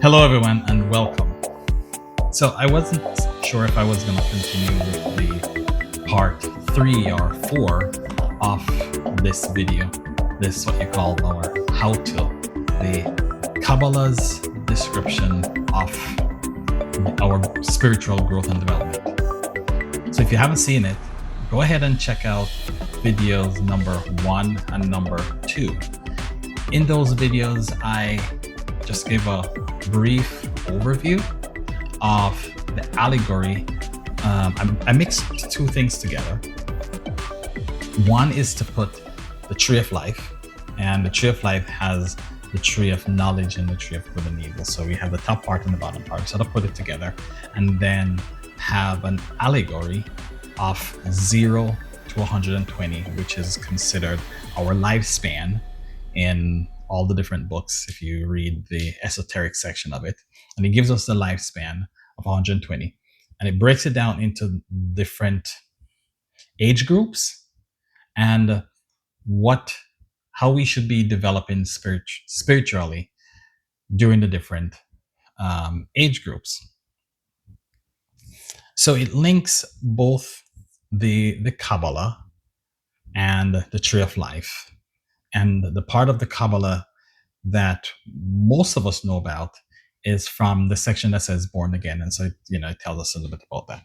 Hello, everyone, and welcome. So, I wasn't sure if I was going to continue with the part 3 or 4 of this video. This is what you call our how to, the Kabbalah's description of our spiritual growth and development. So, if you haven't seen it, go ahead and check out videos number 1 and number 2. In those videos, I just gave a brief overview of the allegory. I mixed two things together. One is to put the tree of life, and the tree of life has the tree of knowledge and the tree of good and evil. So we have the top part and the bottom part. So to put it together, and then have an allegory of 0 to 120, which is considered our lifespan in all the different books if you read the esoteric section of it. And it gives us the lifespan of 120, and it breaks it down into different age groups and how we should be developing spiritually during the different age groups. So it links both the Kabbalah and the tree of life. And the part of the Kabbalah that most of us know about is from the section that says born again. And so, it tells us a little bit about that.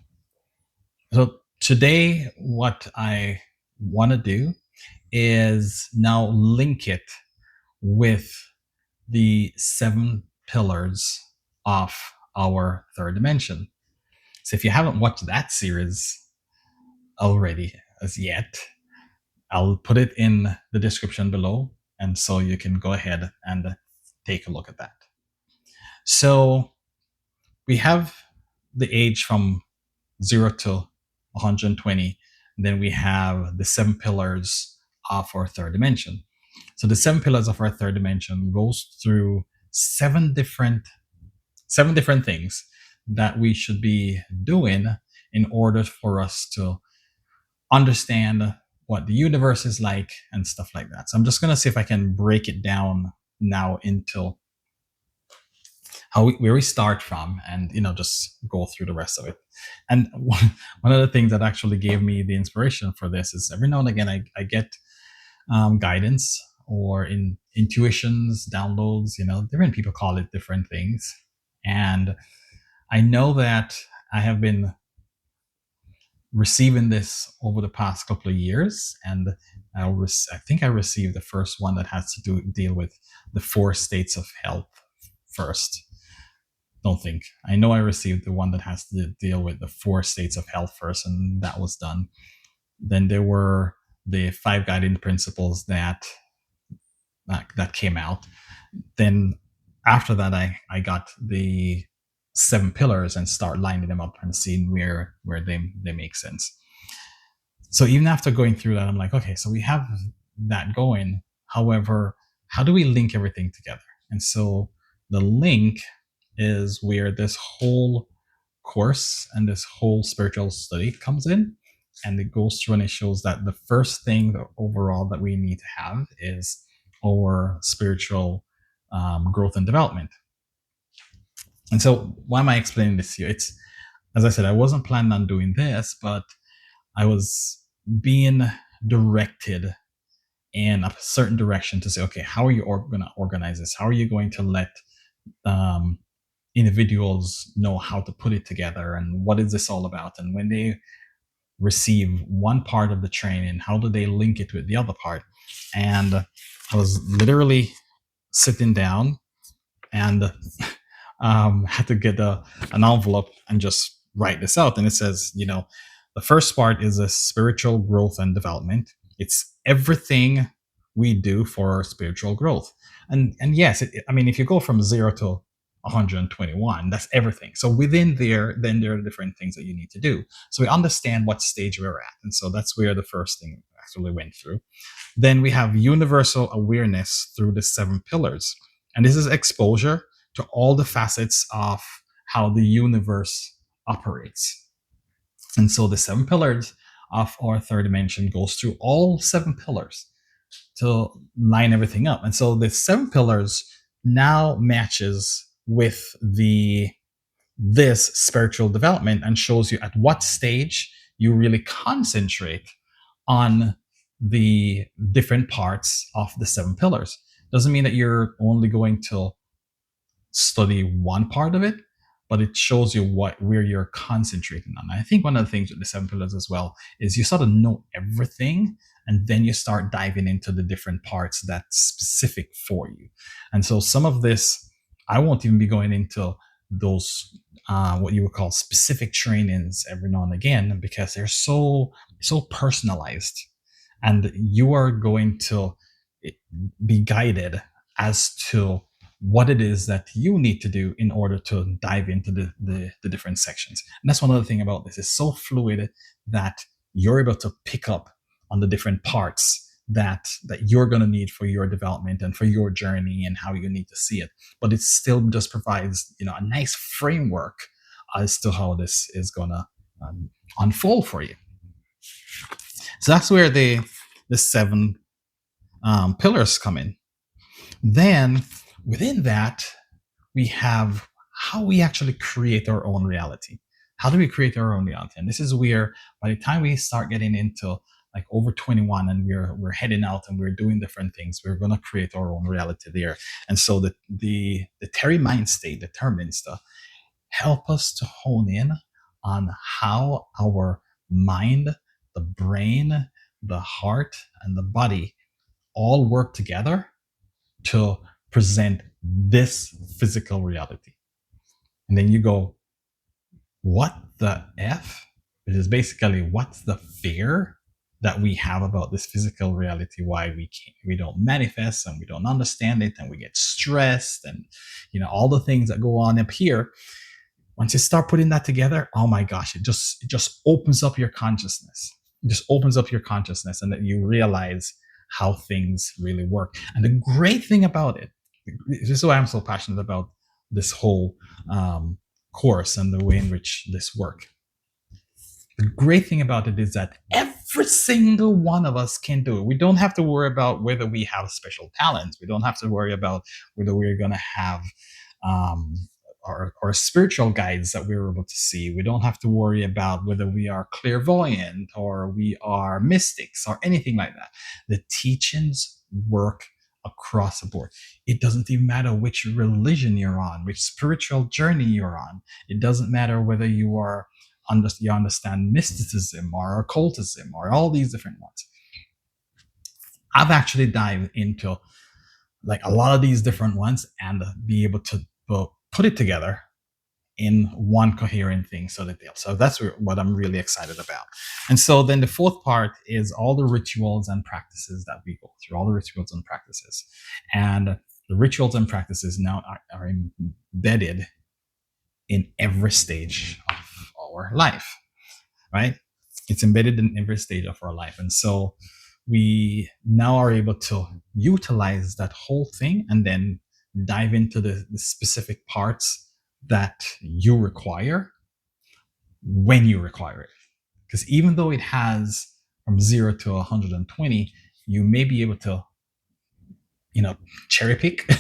So today, what I want to do is now link it with the 7 pillars of our third dimension. So if you haven't watched that series already as yet, I'll put it in the description below, and so you can go ahead and take a look at that. So we have the age from 0 to 120. Then we have the 7 pillars of our third dimension. So the 7 pillars of our third dimension goes through 7 different things that we should be doing in order for us to understand what the universe is like and stuff like that. So I'm just going to see if I can break it down now into where we start from, and just go through the rest of it. And one of the things that actually gave me the inspiration for this is every now and again I get guidance or intuitions, downloads. Different people call it different things, and I know that I have been receiving this over the past couple of years, and I think I received the first one that has to deal with the 4 states of health first. I know I received the one that has to deal with the 4 states of health first, and that was done. Then there were the 5 guiding principles that came out. Then after that, I got the 7 pillars and start lining them up and seeing where they make sense. So even after going through that, I'm like, okay, so we have that going. However, how do we link everything together? And so the link is where this whole course and this whole spiritual study comes in, and it goes through and it shows that the first thing overall that we need to have is our spiritual growth and development. And so why am I explaining this to you? It's, as I said, I wasn't planning on doing this, but I was being directed in a certain direction to say, okay, how are you going to organize this? How are you going to let individuals know how to put it together, and what is this all about? And when they receive one part of the training, how do they link it with the other part? And I was literally sitting down and had to get an envelope and just write this out. And it says, the first part is a spiritual growth and development. It's everything we do for our spiritual growth. And yes, if you go from 0 to 121, that's everything. So within there, then there are different things that you need to do. So we understand what stage we're at. And so that's where the first thing actually went through. Then we have universal awareness through the 7 pillars. And this is exposure to all the facets of how the universe operates. And so the 7 pillars of our third dimension goes through all 7 pillars to line everything up. And so the 7 pillars now matches with this spiritual development and shows you at what stage you really concentrate on the different parts of the seven pillars. Doesn't mean that you're only going to study one part of it, but it shows you where you're concentrating on. I think one of the things with the seven pillars as well is you sort of know everything, and then you start diving into the different parts that's specific for you. And so some of this, I won't even be going into those what you would call specific trainings every now and again, because they're so personalized, and you are going to be guided as to what it is that you need to do in order to dive into the different sections. And that's one other thing about this. It's so fluid that you're able to pick up on the different parts that you're going to need for your development and for your journey and how you need to see it. But it still just provides, a nice framework as to how this is going to unfold for you. So that's where the seven pillars come in. Then within that, we have how we actually create our own reality. How do we create our own reality? And this is where, by the time we start getting into like over 21 and we're heading out and we're doing different things, we're going to create our own reality there. And so the Terry mind state, the Terminsta, help us to hone in on how our mind, the brain, the heart, and the body all work together to present this physical reality. And then you go, what the F? It is basically, what's the fear that we have about this physical reality? Why we don't manifest and we don't understand it, and we get stressed, and all the things that go on up here. Once you start putting that together, oh my gosh, it just opens up your consciousness. It just opens up your consciousness, and that you realize how things really work. And the great thing about it, this is why I'm so passionate about this whole course and the way in which this works. The great thing about it is that every single one of us can do it. We don't have to worry about whether we have special talents. We don't have to worry about whether we're going to have our spiritual guides that we're able to see. We don't have to worry about whether we are clairvoyant or we are mystics or anything like that. The teachings work across the board. It doesn't even matter which religion you're on, which spiritual journey you're on. It doesn't matter whether you understand mysticism or occultism or all these different ones. I've actually dived into like a lot of these different ones and be able to put it together in one coherent thing. So that's what I'm really excited about. And so then the fourth part is all the rituals and practices that we go through, all the rituals and practices. And the rituals and practices now are embedded in every stage of our life, right? It's embedded in every stage of our life. And so we now are able to utilize that whole thing and then dive into the specific parts that you require when you require it. Because even though it has from 0 to 120, you may be able to, cherry pick,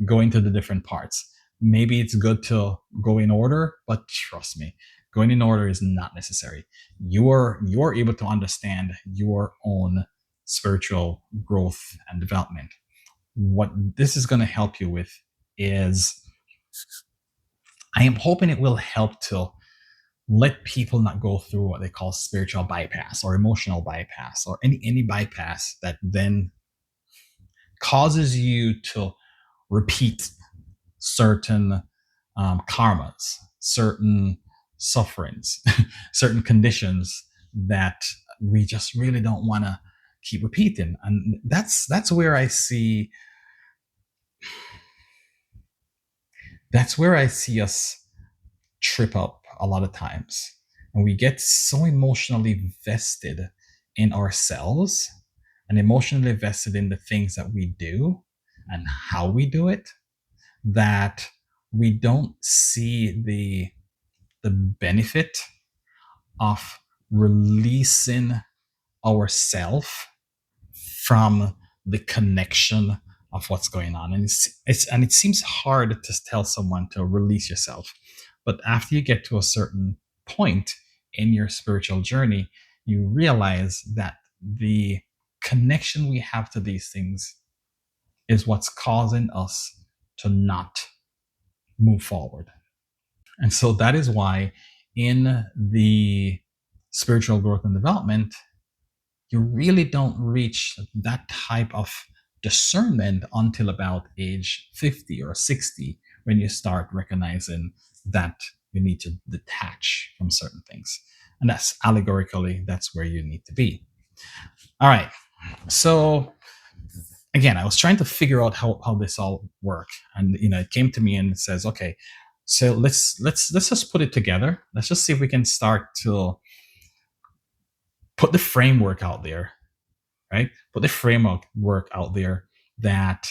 go into the different parts. Maybe it's good to go in order, but trust me, going in order is not necessary. You're able to understand your own spiritual growth and development. What this is going to help you with is, I am hoping it will help to let people not go through what they call spiritual bypass or emotional bypass or any bypass that then causes you to repeat certain karmas, certain sufferings, certain conditions that we just really don't want to keep repeating. And that's where I see us trip up a lot of times. And we get so emotionally vested in ourselves and emotionally vested in the things that we do and how we do it, that we don't see the benefit of releasing ourself from the connection of what's going on. And it seems hard to tell someone to release yourself. But after you get to a certain point in your spiritual journey, you realize that the connection we have to these things is what's causing us to not move forward. And so that is why in the spiritual growth and development, you really don't reach that type of discernment until about age 50 or 60, when you start recognizing that you need to detach from certain things. And that's allegorically, that's where you need to be. All right. So again, I was trying to figure out how this all work. And it came to me and it says, okay, so let's just put it together. Let's just see if we can start to put the framework out there, right? Put the framework out there that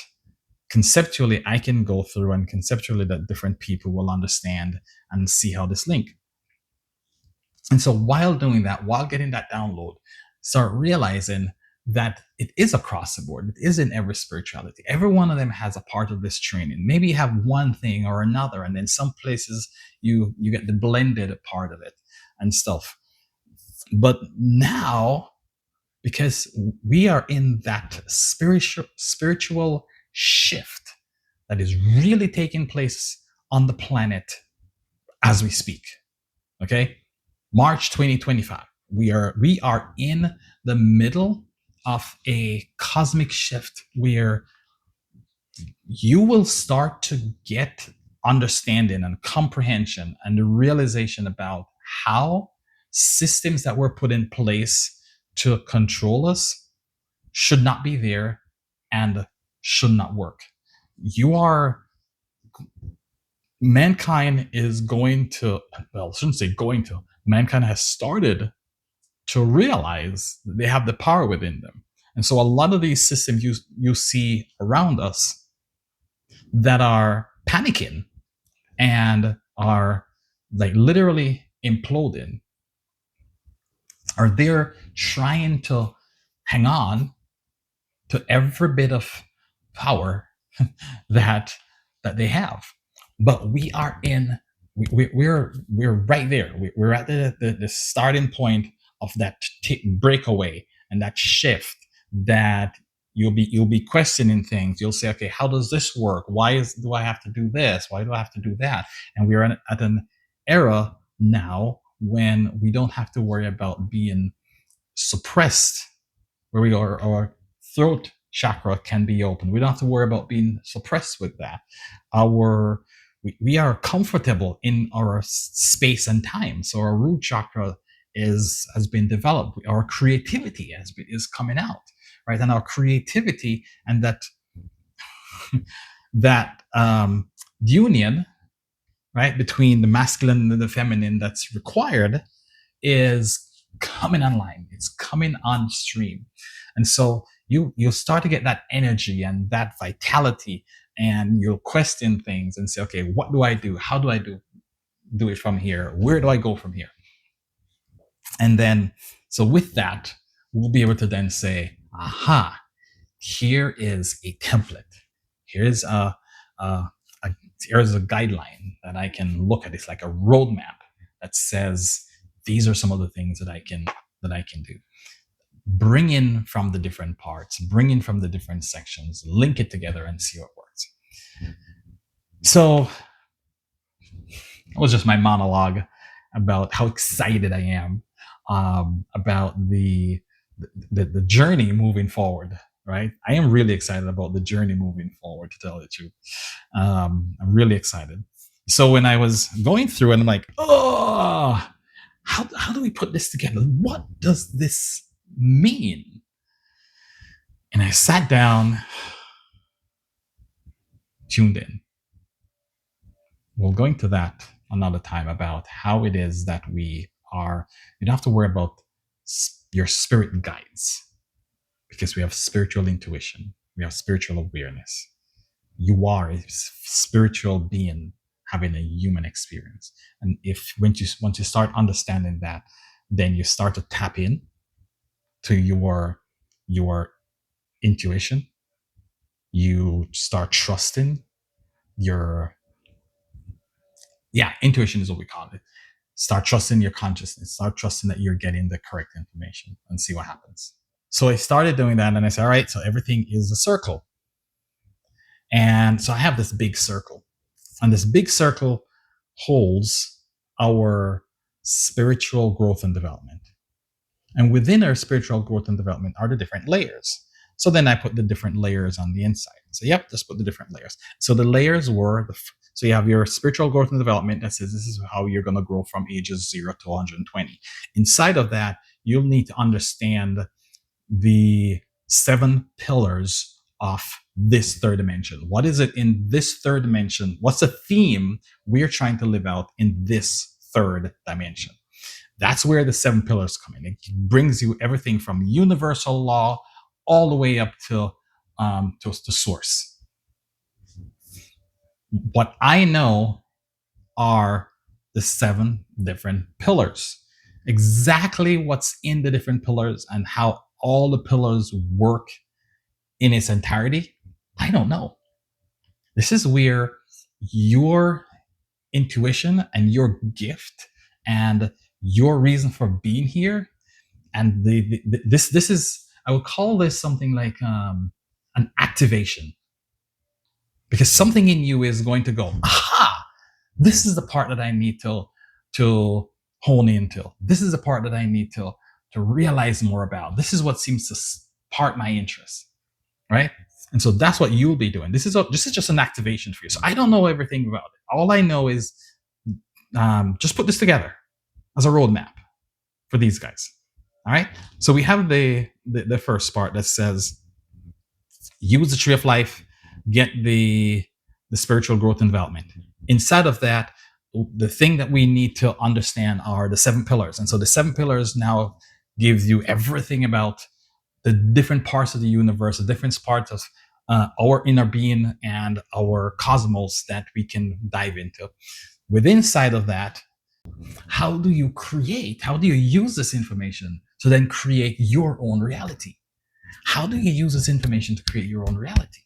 conceptually I can go through, and conceptually that different people will understand and see how this link. And so while doing that, while getting that download, start realizing that it is across the board. It is in every spirituality. Every one of them has a part of this training. Maybe you have one thing or another, and then some places you get the blended part of it and stuff. But now, because we are in that spiritual shift that is really taking place on the planet as we speak. Okay, March 2025. We are in the middle of a cosmic shift where you will start to get understanding and comprehension and the realization about how systems that were put in place to control us should not be there and should not work. Mankind is going to, well, I shouldn't say going to, mankind has started to realize that they have the power within them. And so a lot of these systems you see around us that are panicking and are like literally imploding are there trying to hang on to every bit of power that they have. But we're right there. We're at the starting point of that breakaway and that shift, that you'll be questioning things. You'll say, okay, how does this work? Do I have to do this? Why do I have to do that? And we're at an era now when we don't have to worry about being suppressed, where our throat chakra can be open. We don't have to worry about being suppressed with that. We are comfortable in our space and time. So our root chakra has been developed. Our creativity is coming out, right? And our creativity and that union, right, between the masculine and the feminine that's required is coming online. It's coming on stream. And so you'll start to get that energy and that vitality, and you'll question things and say, okay, what do I do? How do I do it from here? Where do I go from here? And then, so with that, we'll be able to then say, aha, here is a template. Here's here's a guideline that I can look at. It's like a roadmap that says, these are some of the things that I can do. Bring in from the different parts, bring in from the different sections, link it together and see what works. So it was just my monologue about how excited I am about the journey moving forward, right? I am really excited about the journey moving forward, to tell the truth. I'm really excited. So when I was going through and I'm like, oh, how do we put this together? What does this mean? And I sat down, tuned in. We'll go into that another time about how it is that you don't have to worry about your spirit guides, because we have spiritual intuition, we have spiritual awareness. You are a spiritual being having a human experience. And once you start understanding that, then you start to tap in to your intuition, You start trusting your, intuition is what we call it. Start trusting your consciousness. Start trusting that you're getting the correct information and see what happens. So I started doing that, and I said, all right, so everything is a circle. And so I have this big circle, and this big circle holds our spiritual growth and development. And within our spiritual growth and development are the different layers. So then I put the different layers on the inside. So, yep, just put the different layers. So the layers were, so you have your spiritual growth and development that says this is how you're going to grow from ages 0 to 120. Inside of that, you'll need to understand the 7 pillars of this third dimension. What is it in this third dimension? What's the theme we're trying to live out in this third dimension? That's where the 7 pillars come in. It brings you everything from universal law all the way up to source. What I know are the 7 different pillars. Exactly what's in the different pillars and how all the pillars work in its entirety, I don't know. This is where your intuition and your gift and your reason for being here, and this is, I would call this something like an activation, because something in you is going to go, aha, this is the part that I need to hone into. This is the part that I need to realize more about. This is what seems to spark my interest, right? And so that's what you'll be doing. This is just an activation for you. So I don't know everything about it. All I know is just put this together as a roadmap for these guys. All right. So we have the first part that says use the tree of life, get the spiritual growth and development. Inside of that, the thing that we need to understand are the 7 pillars. And so the 7 pillars now gives you everything about the different parts of the universe, the different parts of our inner being and our cosmos that we can dive into. Within inside of that, how do you use this information to then create your own reality? How do you use this information to create your own reality?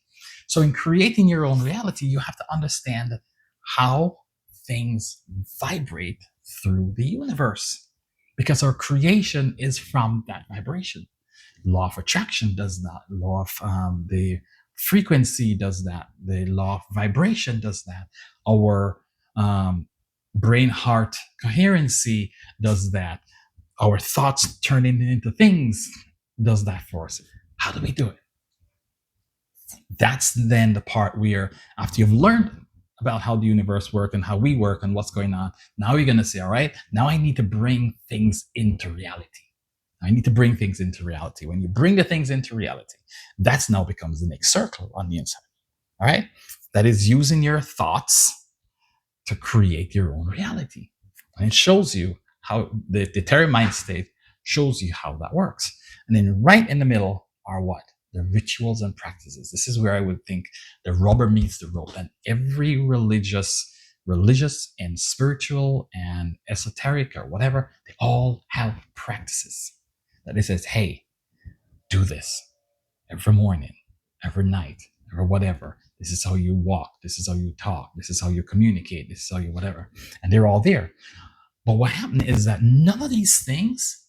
So in creating your own reality, you have to understand how things vibrate through the universe, because our creation is from that vibration. Law of attraction does that. Law of the frequency does that. The law of vibration does that. Our brain heart coherency does that. Our thoughts turning into things does that for us. How do we do it? That's then the part where, after you've learned about how the universe works and how we work and what's going on, now you're going to say, all right, now I need to bring things into reality. I need to bring things into reality. When you bring the things into reality, that's now becomes the next circle on the inside. All right. That is using your thoughts to create your own reality. And it shows you how the Terra mind state shows you how that works. And then right in the middle are what? The rituals and practices. This is where I would think the rubber meets the road. And every religious and spiritual and esoteric or whatever, they all have practices that it says, hey, do this every morning, every night, or whatever. This is how you walk. This is how you talk. This is how you communicate. This is how you whatever. And they're all there. But what happened is that none of these things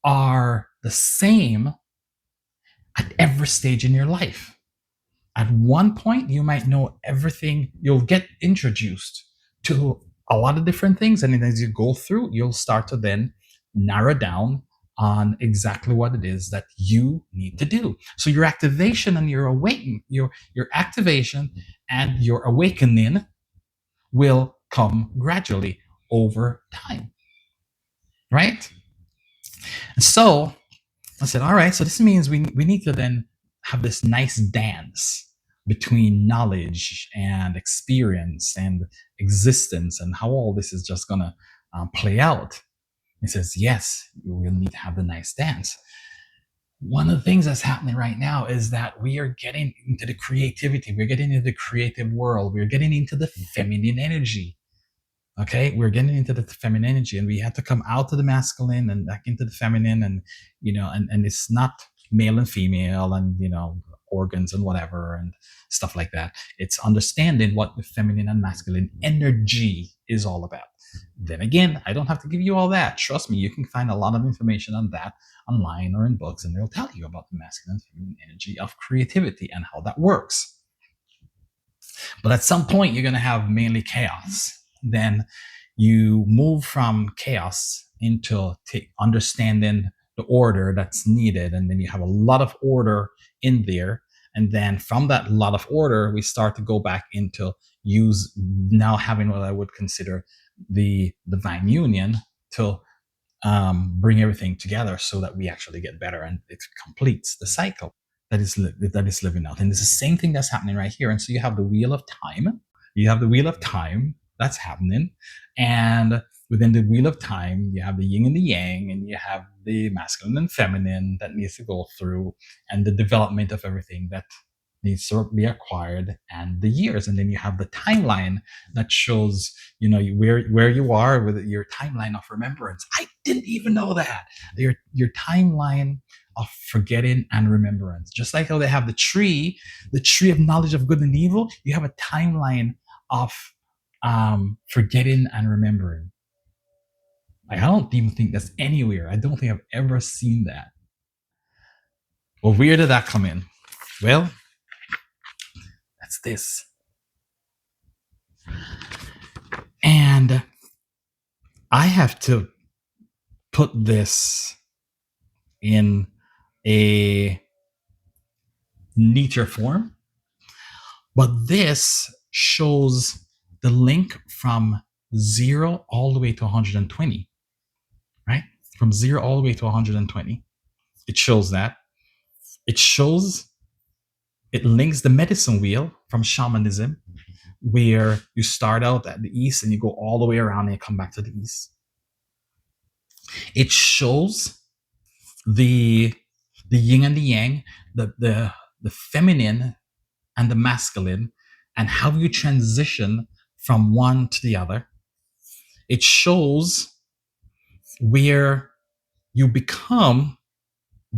are the same at every stage in your life. At one point, you might know everything. You'll get introduced to a lot of different things. And then as you go through, you'll start to then narrow down on exactly what it is that you need to do. So your activation and your awakening, your activation and your awakening will come gradually over time, right? And so I said, all right, so this means we need to then have this nice dance between knowledge and experience and existence and how all this is just going to play out. He says, yes, you will need to have the nice dance. One of the things that's happening right now is that we are getting into the creativity. We're getting into the creative world. We're getting into the feminine energy. Okay, we're getting into the feminine energy, and we have to come out of the masculine and back into the feminine, and and it's not male and female, and organs and whatever and stuff like that. It's understanding what the feminine and masculine energy is all about. Then again, I don't have to give you all that. Trust me, you can find a lot of information on that online or in books, and they'll tell you about the masculine and feminine energy of creativity and how that works. But at some point, you're going to have mainly chaos. Then you move from chaos into understanding the order that's needed. And then you have a lot of order in there. And then from that lot of order, we start to go back into now having what I would consider the divine union to bring everything together so that we actually get better, and it completes the cycle that is living out. And it's the same thing that's happening right here. And so you have the wheel of time. You have the wheel of time that's happening, and within the wheel of time, you have the yin and the yang, and you have the masculine and feminine that needs to go through, and the development of everything that needs to be acquired, and the years. And then you have the timeline that shows, where you are with your timeline of remembrance. I didn't even know that. Your timeline of forgetting and remembrance. Just like how they have the tree of knowledge of good and evil, you have a timeline of forgetting and remembering. Like, I don't even think that's anywhere. I don't think I've ever seen that. Well, where did that come in? Well, that's this. And I have to put this in a neater form, but this shows the link from 0 all the way to 120, right? From 0 all the way to 120. It shows that. It links the medicine wheel from shamanism, where you start out at the east and you go all the way around and you come back to the east. It shows the yin and the yang, the feminine and the masculine, and how you transition from one to the other. It shows where you become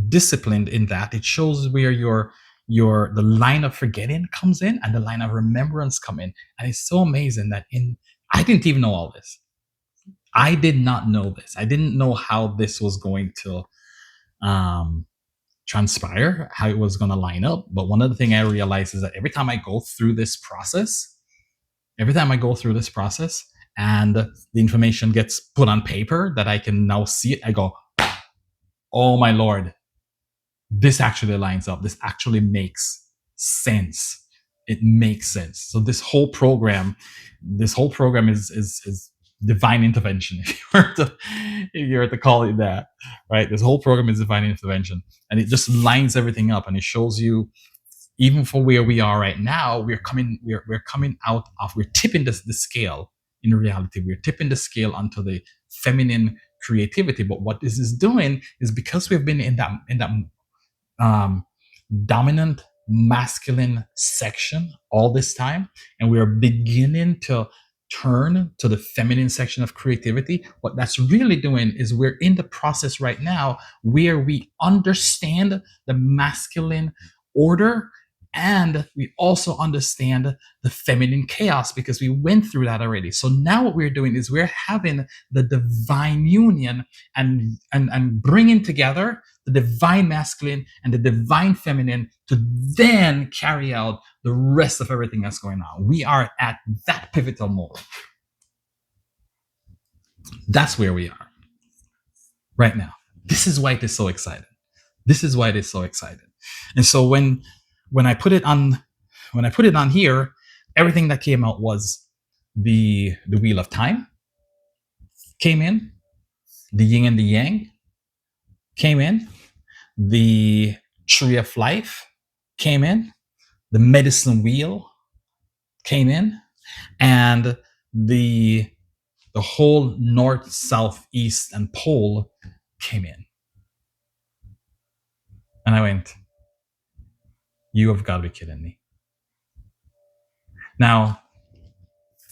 disciplined in that. It shows where the line of forgetting comes in and the line of remembrance come in. And it's so amazing that I didn't even know all this. I did not know this. I didn't know how this was going to transpire, how it was going to line up. But one of the things I realized is that every time I go through this process and the information gets put on paper that I can now see it, I go, oh my Lord, this actually lines up. This actually makes sense. It makes sense. So this whole program is divine intervention, if you were to call it that, right? This whole program is divine intervention, and it just lines everything up, and it shows you, even for where we are right now, we're tipping the scale. In reality, we're tipping the scale onto the feminine creativity. But what this is doing is, because we've been in that dominant masculine section all this time, and we are beginning to turn to the feminine section of creativity, what that's really doing is we're in the process right now where we understand the masculine order, and we also understand the feminine chaos, because we went through that already. So now what we're doing is we're having the divine union and bringing together the divine masculine and the divine feminine to then carry out the rest of everything that's going on. We are at that pivotal moment. That's where we are right now. This is why it is so exciting. And so when I put it on here, everything that came out was the wheel of time came in, the yin and the yang came in, the tree of life came in, the medicine wheel came in, and the whole north, south, east, and pole came in. And I went, you have got to be kidding me. Now,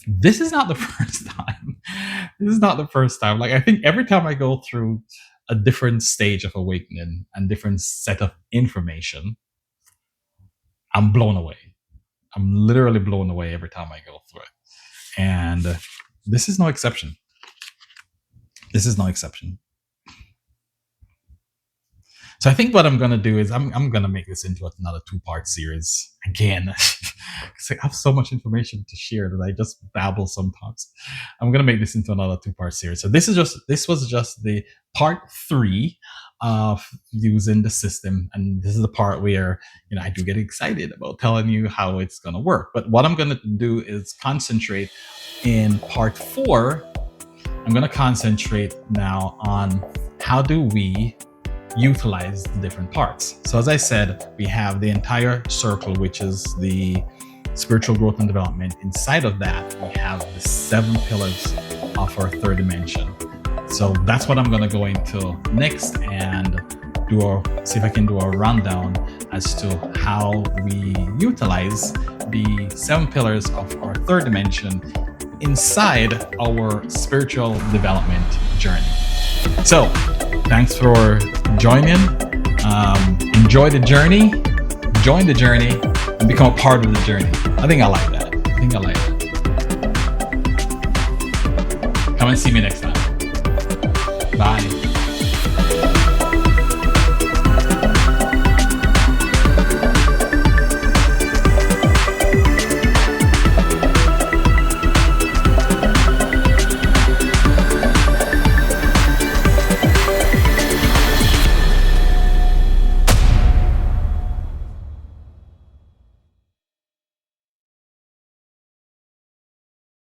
this is not the first time. Like, I think every time I go through a different stage of awakening and different set of information, I'm blown away. I'm literally blown away every time I go through it. And this is no exception. This is no exception. So I think what I'm going to do is I'm going to make this into another 2-part series again. Because I have so much information to share that I just babble sometimes. I'm going to make this into another 2-part series. So this was just the part 3 of using the system. And this is the part where, I do get excited about telling you how it's going to work. But what I'm going to do is concentrate in part 4. I'm going to concentrate now on how do we utilize the different parts. So as I said, we have the entire circle, which is the spiritual growth and development. Inside of that, we have the 7 pillars of our 3rd dimension. So that's what I'm going to go into next and see if I can do a rundown as to how we utilize the 7 pillars of our 3rd dimension inside our spiritual development journey. So thanks for joining. Enjoy the journey, join the journey, and become a part of the journey. I think I like that. Come and see me next time. Bye.